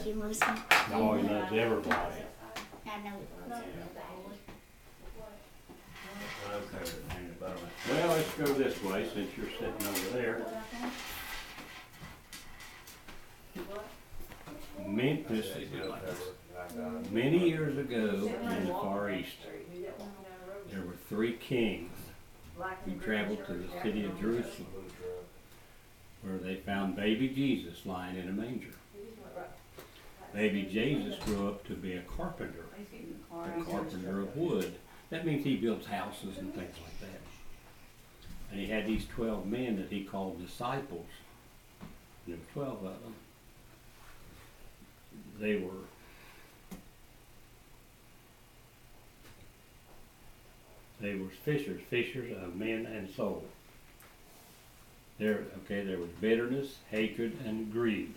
He loves me. No, he loves everybody. I know he loves everybody. Well, let's go this way since you're sitting over there. Many years ago in the Far East, there were three kings who traveled to the city of Jerusalem, where they found baby Jesus lying in a manger. Baby Jesus grew up to be a carpenter of wood. That means he builds houses and things like that. And he had these 12 men that he called disciples. There were 12 of them. They were fishers of men and souls. There was bitterness, hatred, and greed.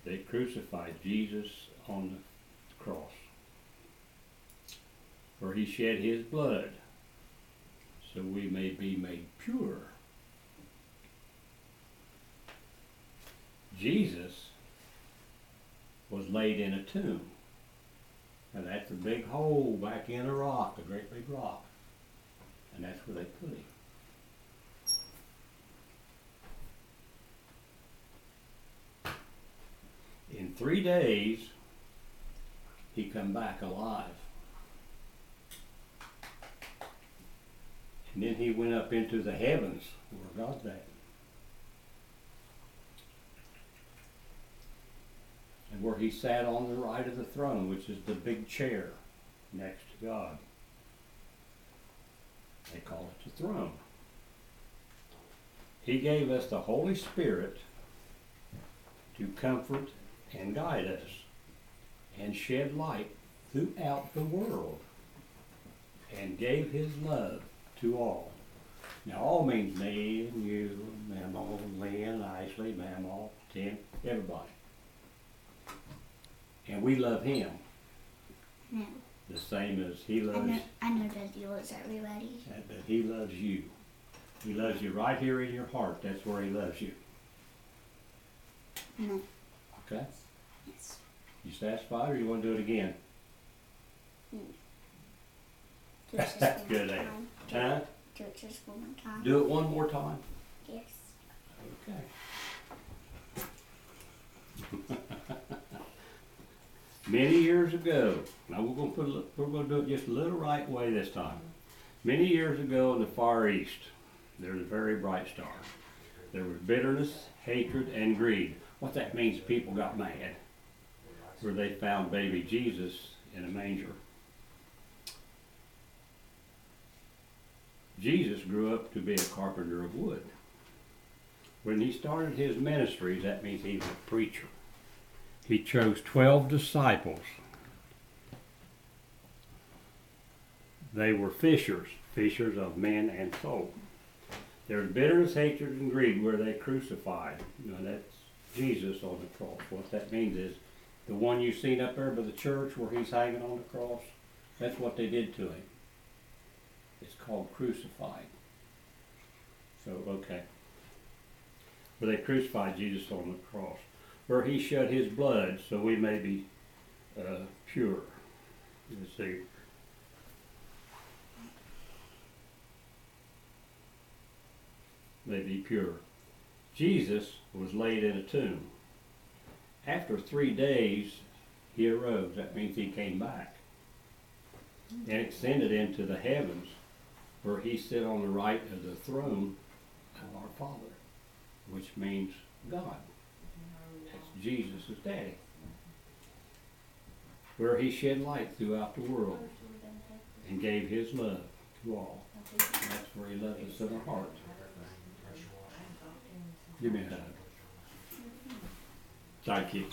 They crucified Jesus on the cross, for he shed his blood so we may be made pure. Jesus was laid in a tomb. And that's a big hole back in a rock, a great big rock. And that's where they put him. In 3 days, he come back alive. And then he went up into the heavens where God's at. And where he sat on the right of the throne, which is the big chair next to God. They call it the throne. He gave us the Holy Spirit to comfort and guide us and shed light throughout the world, and gave his love to all. Now all means me and you, Mamaw, Lynn, Ashley, Mamaw, Tim, everybody. And we love him. No. The same as he loves. I know that he loves everybody. But he loves you. He loves you right here in your heart. That's where he loves you. No. Okay? Yes. You satisfied, or you want to do it again? Do it just one Good, more eh? time. Huh? Do it just one more time. Do it one more time. Yes. Okay. Many years ago, now we're going to do it just a little right way this time. Many years ago in the Far East, there was a very bright star. There was bitterness, hatred, and greed. What that means, people got mad, where they found baby Jesus in a manger. Jesus grew up to be a carpenter of wood. When he started his ministries, that means he was a preacher. He chose 12 disciples. They were fishers of men and soul. There was bitterness, hatred, and greed where they crucified. You know, that's Jesus on the cross. What that means is the one you've seen up there by the church where he's hanging on the cross, that's what they did to him. It's called crucified. So, okay. Where they crucified Jesus on the cross, where he shed his blood so we may be pure. Let's see. May be pure. Jesus was laid in a tomb. After 3 days, he arose. That means he came back and ascended into the heavens, where he sat on the right of the throne of our Father, which means God. That's Jesus' daddy. Where he shed light throughout the world and gave his love to all. And that's where he loves us in our hearts. Give me a hug. Thank you.